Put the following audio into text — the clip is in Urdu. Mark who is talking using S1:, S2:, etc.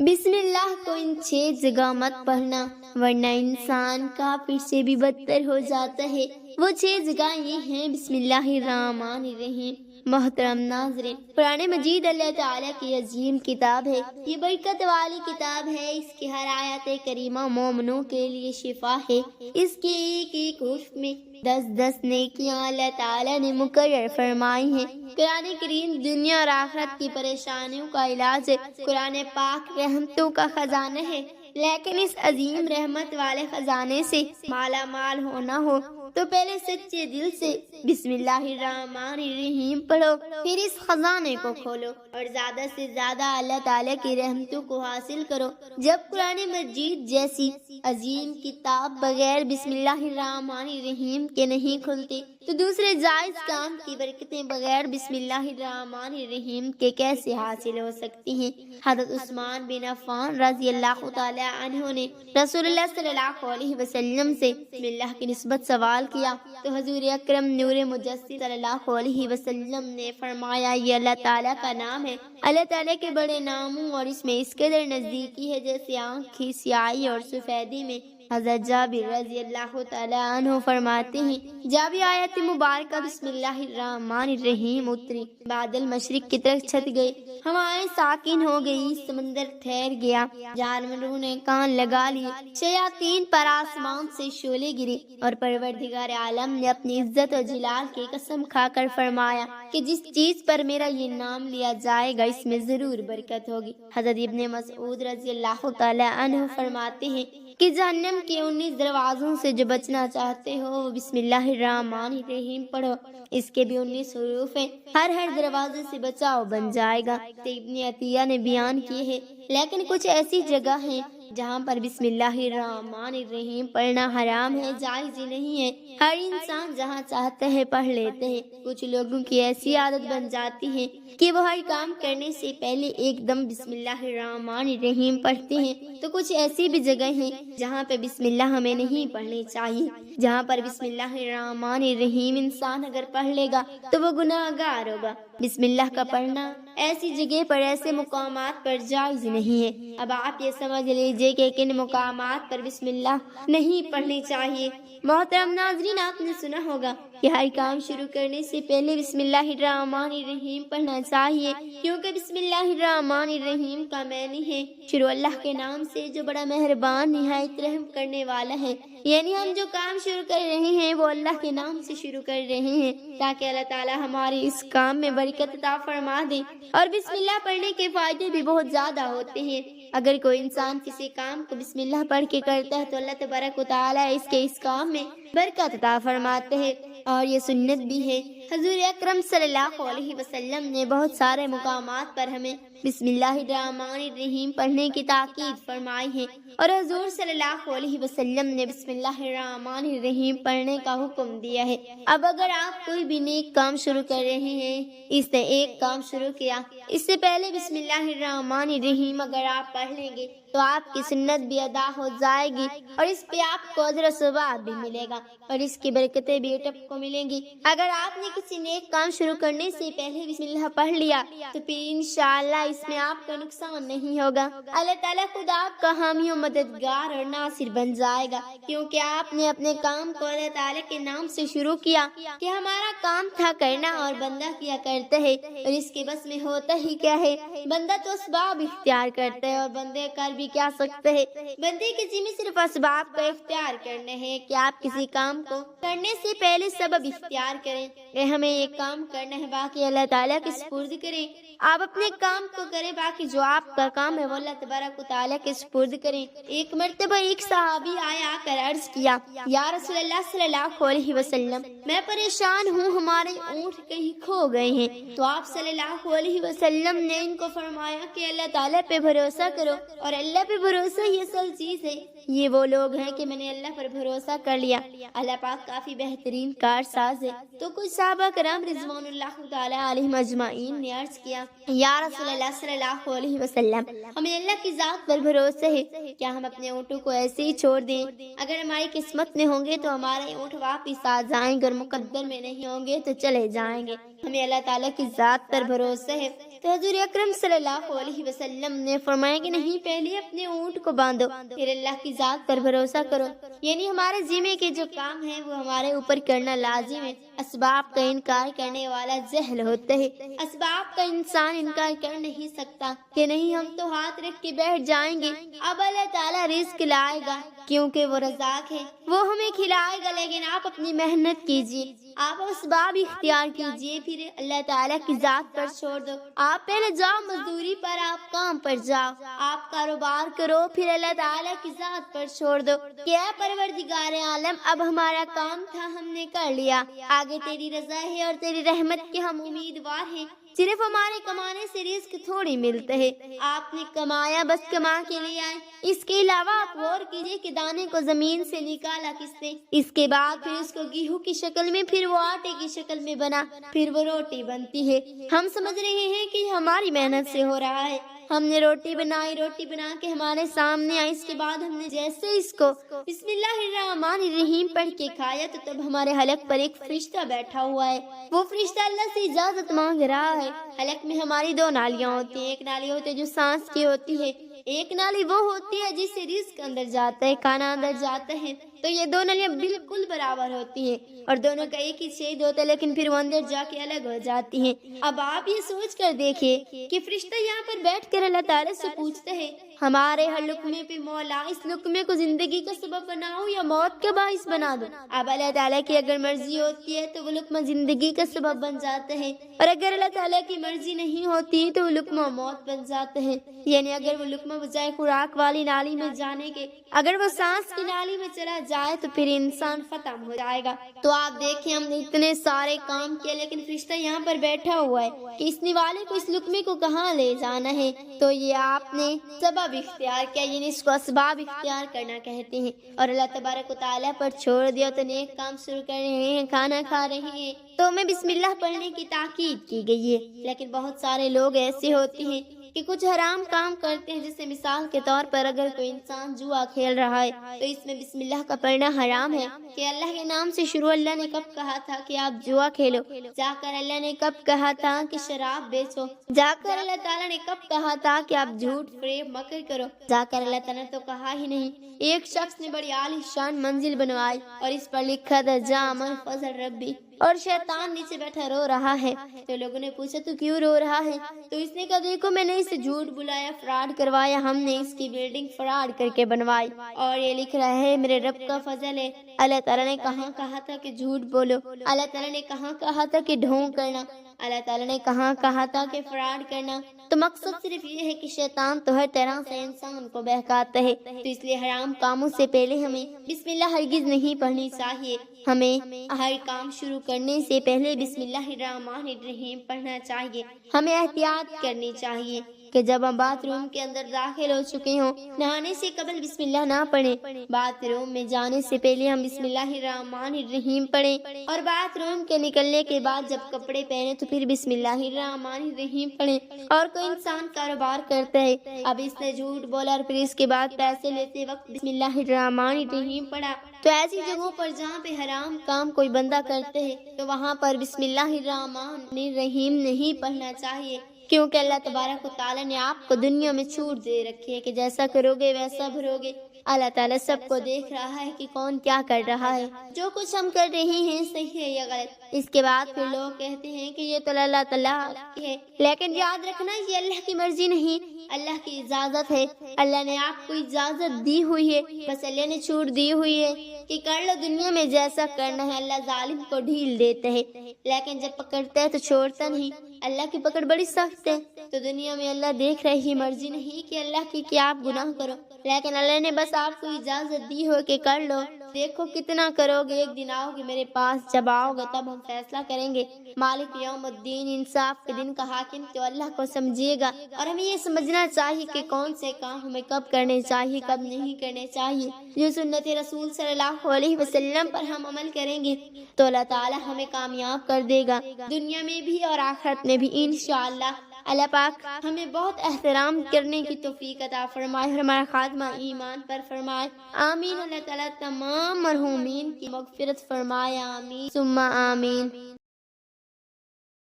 S1: بسم اللہ کو ان 6 جگہ مت پڑھنا ورنہ انسان کافر سے بھی بدتر ہو جاتا ہے۔ وہ 6 جگہ یہ ہیں: بسم اللہ الرحمن الرحیم۔ محترم ناظرین، قرآن مجید اللہ تعالیٰ کی عظیم کتاب ہے۔ یہ برکت والی کتاب ہے۔ اس کی ہر آیت کریمہ مومنوں کے لیے شفا ہے۔ اس کے ایک ایک حرف میں 10 نیکیاں اللہ تعالیٰ نے مقرر فرمائی ہیں۔ قرآن کریم دنیا اور آخرت کی پریشانیوں کا علاج ہے۔ قرآن پاک رحمتوں کا خزانہ ہے، لیکن اس عظیم رحمت والے خزانے سے مالا مال ہونا ہو تو پہلے سچے دل سے بسم اللہ الرحمن الرحیم پڑھو، پھر اس خزانے کو کھولو اور زیادہ سے زیادہ اللہ تعالیٰ کی رحمتوں کو حاصل کرو۔ جب قرآن مجید جیسی عظیم کتاب بغیر بسم اللہ الرحمن الرحیم کے نہیں کھلتی تو دوسرے جائز کام کی برکتیں بغیر بسم اللہ الرحمن الرحیم کے کیسے حاصل ہو سکتی ہیں؟ حضرت عثمان بن عفان رضی اللہ تعالی عنہ نے رسول اللہ صلی اللہ علیہ وسلم سے بسم اللہ کی نسبت سوال کیا تو حضور اکرم نور مجسد صلی اللہ علیہ وسلم نے فرمایا یہ اللہ تعالیٰ کا نام ہے۔ اللہ تعالیٰ کے بڑے ناموں اور اس میں اس قدر نزدیکی ہے جیسے آنکھ کی سیاہی اور سفیدی میں۔ حضرت جابر رضی اللہ تعالی عنہ فرماتے ہیں جب یہ آیت مبارکہ بسم اللہ الرحمن الرحیم اتری، بادل مشرق کی طرف چھت گئے، ہوائیں ساکن ہو گئی، سمندر ٹھہر گیا، جانوروں نے کان لگا لیے، شیاطین پر آسمان سے شعلے گرے اور پروردگار عالم نے اپنی عزت اور جلال کی قسم کھا کر فرمایا کہ جس چیز پر میرا یہ نام لیا جائے گا اس میں ضرور برکت ہوگی۔ حضرت ابن مسعود رضی اللہ تعالی عنہ فرماتے ہیں کہ جہنم کے 19 دروازوں سے جو بچنا چاہتے ہو وہ بسم اللہ الرحمن الرحیم پڑھو۔ اس کے بھی 19 حروف ہیں، ہر دروازے سے بچاؤ بن جائے گا۔ ابن عطیہ نے بیان کیے ہیں، لیکن کچھ ایسی جگہ ہیں جہاں پر بسم اللہ الرحمن الرحیم پڑھنا حرام ہے، جائز ہی نہیں ہے۔ ہر انسان جہاں چاہتا ہے پڑھ لیتے ہیں۔ کچھ لوگوں کی ایسی عادت بن جاتی ہے کہ وہ ہر کام کرنے سے پہلے ایک دم بسم اللہ الرحمن الرحیم پڑھتے ہیں، تو کچھ ایسی بھی جگہ ہیں جہاں پہ بسم اللہ ہمیں نہیں پڑھنی چاہیے۔ جہاں پر بسم اللہ الرحمن الرحیم انسان اگر پڑھ لے گا تو وہ گناہگار ہوگا۔ بسم اللہ کا پڑھنا ایسی جگہ پر، ایسے مقامات پر جائز نہیں ہے۔ اب آپ یہ سمجھ لیجئے کہ کن مقامات پر بسم اللہ نہیں پڑھنی چاہیے۔ محترم ناظرین، آپ نے سنا ہوگا کہ ہر کام شروع کرنے سے پہلے بسم اللہ الرحمن الرحیم پڑھنا چاہیے، کیونکہ بسم اللہ الرحمن الرحیم کا معنی ہے شروع اللہ کے نام سے جو بڑا مہربان نہایت رحم کرنے والا ہے۔ یعنی ہم جو کام شروع کر رہے ہیں وہ اللہ کے نام سے شروع کر رہے ہیں تاکہ اللہ تعالی ہمارے اس کام میں برکت عطا فرما دے۔ اور بسم اللہ پڑھنے کے فائدے بھی بہت زیادہ ہوتے ہیں۔ اگر کوئی انسان کسی کام کو بسم اللہ پڑھ کے کرتا ہے تو اللہ تبارک و تعالی اس کام میں برکت عطا فرماتے ہیں، اور یہ سنت بھی ہے۔ حضور اکرم صلی اللہ علیہ وسلم نے بہت سارے مقامات پر ہمیں بسم اللہ الرحمن الرحیم پڑھنے کی تاکید فرمائی ہے، اور حضور صلی اللہ علیہ وسلم نے بسم اللہ الرحمن الرحیم پڑھنے کا حکم دیا ہے۔ اب اگر آپ کوئی بھی نیک کام شروع کر رہے ہیں، اس نے ایک کام شروع کیا، اس سے پہلے بسم اللہ الرحمن الرحیم اگر آپ پڑھ لیں گے تو آپ کی سنت بھی ادا ہو جائے گی، اور اس پہ آپ کو اجر و ثواب بھی ملے گا، اور اس کی برکتیں بھی آپ کو ملیں گی۔ اگر آپ نے کسی نیک کام شروع کرنے سے پہلے بسم اللہ پڑھ لیا تو پھر انشاءاللہ اس میں آپ کا نقصان نہیں ہوگا۔ اللہ تعالیٰ خود آپ کا حامی و مددگار اور ناصر بن جائے گا، کیونکہ آپ نے اپنے کام کو اللہ تعالیٰ کے نام سے شروع کیا کہ ہمارا کام تھا کرنا اور بندہ کیا کرتا ہے، اور اس کے بس میں ہوتا ہی کیا ہے، بندہ تو اسباب اختیار کرتا ہے، اور بندے کر بھی کیا سکتے ہیں۔ بندے کے ذمہ صرف اسباب کا اختیار کرنا ہے کہ آپ کسی کام کو کرنے سے پہلے سبب اختیار کریں کہ ہمیں یہ کام کرنا ہے، باقی اللہ تعالیٰ کے سپرد کریں۔ آپ اپنے کام کو کریں، باقی جو آپ کا کام ہے وہ اللہ تبارک و تعالیٰ کے سپرد کریں۔ ایک مرتبہ ایک صحابی آ کر عرض کیا، یا رسول اللہ صلی اللہ علیہ وسلم، میں پریشان ہوں، ہمارے اونٹ کہیں کھو گئے ہیں۔ تو آپ صلی اللہ علیہ وسلم نے ان کو فرمایا کہ اللہ تعالیٰ پہ بھروسہ کرو، اور اللہ پہ بھروسہ یہ اصل چیز ہے۔ یہ وہ لوگ ہیں کہ میں نے اللہ پر بھروسہ کر لیا، اللہ پاک کافی بہترین کارساز ہے۔ تو کچھ صحابہ کرام رضوان اللہ تعالی علیہم اجمعین نے عرض کیا، یا رسول اللہ صلی اللہ علیہ وسلم، ہمیں اللہ کی ذات پر بھروسہ ہے، کیا ہم اپنے اونٹوں کو ایسے ہی چھوڑ دیں؟ اگر ہماری قسمت میں ہوں گے تو ہمارے اونٹ واپس آ جائیں گے، اور مقدر میں نہیں ہوں گے تو چلے جائیں گے۔ ہمیں اللہ تعالیٰ کی ذات پر بھروسہ ہے۔ تو حضور اکرم صلی اللہ علیہ وسلم نے فرمایا کہ نہیں، پہلے اپنے اونٹ کو باندھو، پھر اللہ کی ذات پر بھروسہ کرو، یعنی ہمارے ذمے کے جو کام ہیں وہ ہمارے اوپر کرنا لازم ہے۔ اسباب کا انکار کرنے والا جہل ہوتا ہے، اسباب کا انسان انکار کر نہیں سکتا کہ نہیں ہم تو ہاتھ رکھ کے بیٹھ جائیں گے، اب اللہ تعالیٰ رزق لائے گا کیونکہ وہ رزاق ہے، وہ ہمیں کھلائے گا، لیکن آپ اپنی محنت کیجیے، آپ اسباب اختیار کیجیے، پھر اللہ تعالیٰ کی ذات پر چھوڑ دو۔ آپ پہلے جاؤ مزدوری پر، آپ کام پر جاؤ، آپ کاروبار کرو، پھر اللہ تعالیٰ کی ذات پر چھوڑ دو کہ اے پروردگار عالم، اب ہمارا کام تھا ہم نے کر لیا، آگے تیری رضا ہے اور تیری رحمت کے ہم امیدوار ہیں، صرف ہمارے کمانے سے رزق تھوڑی ملتا ہے، آپ نے کمایا بس کما کے لے آئے، اس کے علاوہ آپ غور کیجئے کہ دانے کو زمین سے نکالا کس نے، اس کے بعد پھر اس کو گیہوں کی شکل میں، پھر وہ آٹے کی شکل میں بنا، پھر وہ روٹی بنتی ہے۔ ہم سمجھ رہے ہیں کہ ہماری محنت سے ہو رہا ہے، ہم نے روٹی بنائی، روٹی بنا کے ہمارے سامنے آئی، اس کے بعد ہم نے جیسے اس کو بسم اللہ الرحمن الرحیم پڑھ کے کھایا تو تب ہمارے حلق پر ایک فرشتہ بیٹھا ہوا ہے، وہ فرشتہ اللہ سے اجازت مانگ رہا ہے۔ حلق میں ہماری دو نالیاں ہوتی ہیں، ایک نالی ہوتی ہے جو سانس کی ہوتی ہے، ایک نالی وہ ہوتی ہے جس سے رزق اندر جاتا ہے، کھانا اندر جاتا ہے، تو یہ دو نالیاں بالکل برابر ہوتی ہیں اور دونوں کا ایک ہی چھید ہوتا ہے، لیکن پھر وہ اندر جا کے الگ ہو جاتی ہیں۔ اب آپ یہ سوچ کر دیکھیے کہ فرشتہ یہاں پر بیٹھ کر اللہ تعالیٰ سے پوچھتا ہے ہمارے ہر لقمے پہ مولا اس لقمے کو زندگی کا سبب بناؤ یا موت کا باعث بنا دو۔ اب اللہ تعالیٰ کی اگر مرضی ہوتی ہے تو وہ لقمہ زندگی کا سبب بن جاتا ہے، اور اگر اللہ تعالیٰ کی مرضی نہیں ہوتی تو وہ لقمہ موت بن جاتا ہے، یعنی اگر وہ لقمہ بجائے خوراک والی نالی میں جانے کے اگر وہ سانس کی نالی میں چلا جائے تو پھر انسان ختم ہو جائے گا۔ تو آپ دیکھیں ہم نے اتنے سارے کام کیے، لیکن فرشتہ یہاں پر بیٹھا ہوا ہے کہ اس نوالے کو اس لقمے کو کہاں لے جانا ہے، تو یہ آپ نے سبب اختیار کیا، یعنی اس کو اسباب اختیار کرنا کہتے ہیں، اور اللہ تبارک و تعالیٰ پر چھوڑ دیا تو نیک کام شروع کر رہے ہیں، کھانا کھا رہے ہیں تو ہمیں بسم اللہ پڑھنے کی تاکید کی گئی ہے۔ لیکن بہت سارے لوگ ایسے ہوتے ہیں کہ کچھ حرام کام کرتے ہیں، جیسے مثال کے طور پر اگر کوئی انسان جوا کھیل رہا ہے تو اس میں بسم اللہ کا پڑھنا حرام ہے کہ اللہ کے نام سے شروع۔ اللہ نے کب کہا تھا کہ آپ جوا کھیلو؟ جا کر اللہ نے کب کہا تھا کہ شراب بیچو؟ جا کر اللہ تعالیٰ نے کب کہا تھا کہ آپ جھوٹ فریب مکر کرو؟ جا کر اللہ تعالیٰ نے تو کہا ہی نہیں۔ ایک شخص نے بڑی عالی شان منزل بنوائی اور اس پر لکھا تھا جا من فضل ربی، اور شیطان نیچے بیٹھا رو رہا ہے، تو لوگوں نے پوچھا تو کیوں رو رہا ہے؟ تو اس نے کہا دیکھو میں نے اسے جھوٹ بلایا، فراڈ کروایا، ہم نے اس کی بلڈنگ فراڈ کر کے بنوائی اور یہ لکھ رہا ہے میرے رب کا فضل ہے۔ اللہ تعالیٰ نے کہاں کہا تھا کہ جھوٹ بولو؟ اللہ تعالیٰ نے کہاں کہا تھا کہ ڈھونگ کرنا؟ اللہ تعالیٰ نے کہاں کہا تھا کہ فراڈ کرنا؟ تو مقصد صرف یہ ہے کہ شیطان تو ہر طرح سے انسان کو بہکاتا ہے، تو اس لیے حرام کاموں سے پہلے ہمیں بسم اللہ ہرگز نہیں پڑھنی چاہیے، ہمیں ہر کام شروع کرنے سے پہلے بسم اللہ الرحمن الرحیم پڑھنا چاہیے، ہمیں احتیاط کرنی چاہیے کہ جب ہم باتھ روم کے اندر داخل ہو چکے ہوں نہانے سے قبل بسم اللہ نہ پڑھیں، باتھ روم میں جانے سے پہلے ہم بسم اللہ الرحمن الرحیم پڑھیں، اور باتھ روم کے نکلنے کے بعد جب کپڑے پہنے تو پھر بسم اللہ الرحمن الرحیم پڑھیں۔ اور کوئی انسان کاروبار کرتا ہے، اب اس نے جھوٹ بولا اور پھر اس کے بعد پیسے لیتے وقت بسم اللہ الرحمن الرحیم پڑھا، تو ایسی جگہوں پر جہاں پہ حرام کام کوئی بندہ کرتے ہے تو وہاں پر بسم اللہ الرحمن الرحیم نہیں پڑھنا چاہیے، کیونکہ اللہ تبارک و تعالیٰ نے آپ کو دنیا میں چھوٹ دے رکھی ہے کہ جیسا کرو گے ویسا بھرو گے۔ اللہ تعالیٰ سب کو دیکھ رہا ہے کہ کون کیا کر رہا ہے، جو کچھ ہم کر رہے ہیں صحیح ہے یا غلط۔ اس کے بعد پھر لوگ کہتے ہیں کہ یہ تو اللہ تعالیٰ کی ہے، لیکن یاد رکھنا یہ اللہ کی مرضی نہیں، اللہ کی اجازت ہے، اللہ نے آپ کو اجازت دی ہوئی ہے، بس اللہ نے چھوٹ دی ہوئی ہے کہ کر لو دنیا میں جیسا کرنا ہے۔ اللہ ظالم کو ڈھیل دیتا ہے لیکن جب پکڑتا ہے تو چھوڑتا نہیں، اللہ کی پکڑ بڑی سخت ہے۔ تو دنیا میں اللہ دیکھ رہی ہی مرضی نہیں کہ اللہ کی کیا آپ گناہ کرو، لیکن اللہ نے بس آپ کو اجازت دی ہو کہ کر لو، دیکھو کتنا کرو گے، ایک دن آؤ گے میرے پاس، جب آؤ گے تب ہم فیصلہ کریں گے۔ مالک یوم الدین، انصاف کے دن کا حاکم تو اللہ کو سمجھیے گا، اور ہمیں یہ سمجھنا چاہیے کہ کون سے کام ہمیں کب کرنے چاہیے کب نہیں کرنے چاہیے۔ جو سنت رسول صلی اللہ علیہ وسلم پر ہم عمل کریں گے تو اللہ تعالی ہمیں کامیاب کر دے گا، دنیا میں بھی اور آخرت میں بھی انشاءاللہ۔ اللہ پاک ہمیں بہت احترام کرنے کی توفیق عطا فرمائے، ہمارا خاتمہ ایمان پر فرمائے، آمین۔ اللہ تعالیٰ تمام مرحومین کی مغفرت فرمائے، آمین ثم آمین۔